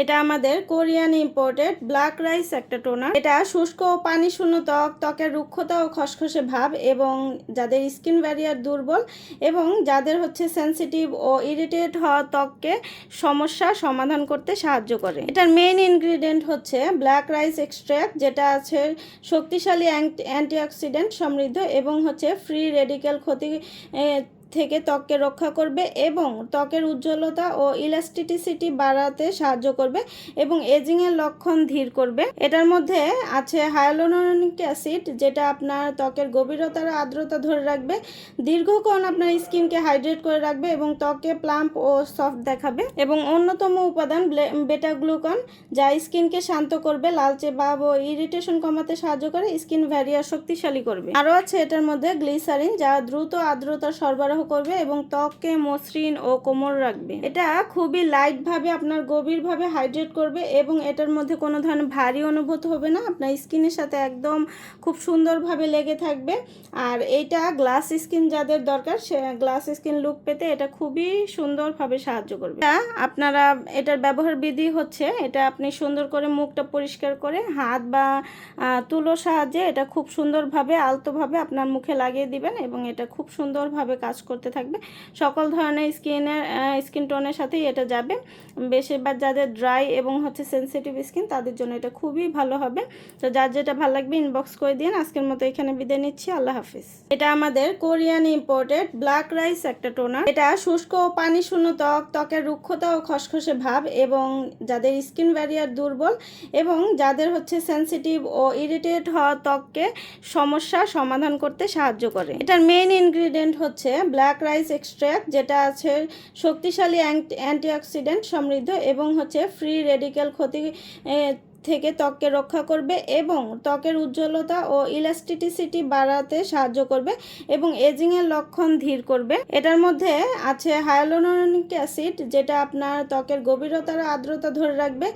এটা আমাদের Korean imported black rice একটা টোনার। এটা শুষ্ক ও পানি শূন্য ত্বকের রুক্ষতা ও খসখসে ভাব এবং যাদের স্কিন ব্যারিয়ার দুর্বল এবং যাদের সেনসিটিভ ও ইরিটেট হওয়া ত্বককে সমস্যা সমাধান করতে সাহায্য করে। এটার মেইন ইনগ্রিডিয়েন্ট হচ্ছে ব্ল্যাক রাইস এক্সট্র্যাক্ট, যেটা আছে শক্তিশালী অ্যান্টিঅক্সিডেন্ট সমৃদ্ধ এবং ফ্রি রেডিক্যাল ক্ষতি থেকে ত্বককে রক্ষা করবে এবং ত্বকের উজ্জ্বলতা ও ইলাস্টিসিটি বাড়াতে সাহায্য করবে এবং এজিংয়ের লক্ষণ ধীর করবে। এটার মধ্যে আছে হায়ালুরোনিক অ্যাসিড, যেটা আপনার ত্বকের গভীরতার আর্দ্রতা ধরে রাখবে, দীর্ঘক্ষণ আপনার স্কিনকে হাইড্রেট করে রাখবে এবং ত্বককে প্লাম্প ও সফট দেখাবে। এবং অন্যতম উপাদান বেটা গ্লুকন, যা স্কিনকে শান্ত করবে, লালচে ভাব ও ইরিটেশন কমাতে সাহায্য করে, স্কিন ব্যারিয়ার শক্তিশালী করবে। আরও আছে এটার মধ্যে গ্লিসারিন, যা দ্রুত আর্দ্রতা সরবরাহ করবে এবং ত্বককে মসৃণ ও কোমল রাখবে। এটা খুবই লাইট ভাবে আপনার গভীরভাবে হাইড্রেট করবে এবং এটার মধ্যে কোনো ধরনের ভারী অনুভূতি হবে না, আপনার স্কিনের সাথে একদম খুব সুন্দরভাবে লেগে থাকবে। আর এইটা গ্লাস স্কিন যাদের দরকার, সে গ্লাস স্কিন লুক পেতে এটা খুবই সুন্দরভাবে সাহায্য করবে। আপনারা এটার ব্যবহার বিধি হচ্ছে, এটা আপনি সুন্দর করে মুখটা পরিষ্কার করে হাত বা তুলোর সাহায্যে এটা খুব সুন্দরভাবে আলতোভাবে আপনার মুখে লাগিয়ে দিবেন এবং এটা খুব সুন্দরভাবে কাজ করতে থাকবে। সকল ধরনের স্কিন টোনের সাথেই এটা যাবে। বেশিরভাগ যাদের ড্রাই এবং সেনসিটিভ স্কিন, তাদের জন্য এটা খুবই ভালো হবে। তো যার যেটা ভালো লাগবে ইনবক্স করে দিন। আজকের মতো এখানে বিদায় নিচ্ছি, আল্লাহ হাফিজ। এটা আমাদের কোরিয়ান ইম্পোর্টেড ব্ল্যাক রাইস একটা টোনার। এটা শুষ্ক ও পানি শূন্য ত্বকের রুক্ষতা ও খসখসে ভাব এবং যাদের স্কিন ব্যারিয়ার দুর্বল এবং যাদের সেনসিটিভ ও ইরিটেট হওয়া ত্বককে সমস্যা সমাধান করতে সাহায্য করে। এটার মেইন ইনগ্রিডিয়েন্ট হচ্ছে ব্ল্যাক রাইস এক্সট্র্যাক্ট, যেটা আছে শক্তিশালী অ্যান্টিঅক্সিডেন্ট সমৃদ্ধ এবং ফ্রি রেডিক্যাল ক্ষতি থেকে ত্বককে রক্ষা করবে এবং ত্বকের উজ্জ্বলতা ও ইলাস্টিসিটি বাড়াতে সাহায্য করবে এবং এজিংয়ের লক্ষণ ধীর করবে। এটার মধ্যে আছে হায়ালুরোনিক অ্যাসিড, যেটা আপনার ত্বকের গভীরতার আর্দ্রতা ধরে রাখবে,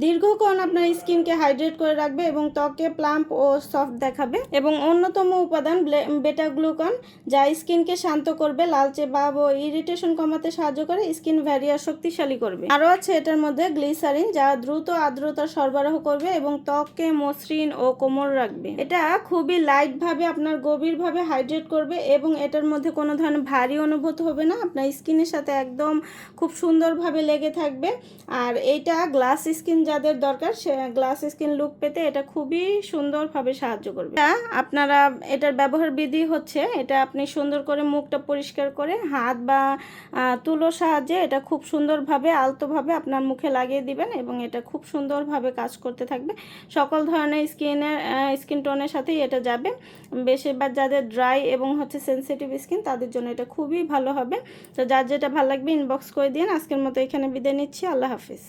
দীর্ঘক্ষণ আপনার স্কিনকে হাইড্রেট করে রাখবে এবং ত্বককে প্লাম্প ও সফট দেখাবে। এবং অন্যতম উপাদান বেটা গ্লুকন, যা স্কিনকে শান্ত করবে, লালচে ভাব ও ইরিটেশন কমাতে সাহায্য করে, স্কিন ব্যারিয়ার শক্তিশালী করবে। আরও আছে এটার মধ্যে গ্লিসারিন, যা দ্রুত আর্দ্রতা সরবরাহ করবে এবং ত্বককে মসৃণ ও কোমল রাখবে। এটা খুবই লাইট ভাবে আপনার গভীরভাবে হাইড্রেট করবে এবং এটার মধ্যে কোনো ধরনের ভারী অনুভূতি হবে না, আপনার স্কিনের সাথে একদম খুব সুন্দরভাবে লেগে থাকবে। আর এইটা গ্লাস স্কিন যাদের দরকার, সে গ্লাস স্কিন লুক পেতে এটা খুবই সুন্দরভাবে সাহায্য করবে। আপনারা এটার ব্যবহার বিধি হচ্ছে, এটা আপনি সুন্দর করে মুখটা পরিষ্কার করে হাত বা তুলোর সাহায্যে এটা খুব সুন্দরভাবে আলতোভাবে আপনার মুখে লাগিয়ে দিবেন এবং এটা খুব সুন্দরভাবে কাজ করতে থাকবে। সকল ধরনের স্কিন টোনের সাথেই এটা যাবে। বেশিরভাগ যাদের ড্রাই এবং সেনসিটিভ স্কিন, তাদের জন্য এটা খুবই ভালো হবে। তো যার যেটা ভালো লাগবে ইনবক্স করে দিন। আজকের মতো এখানে বিদায় নিচ্ছি, আল্লাহ হাফিজ।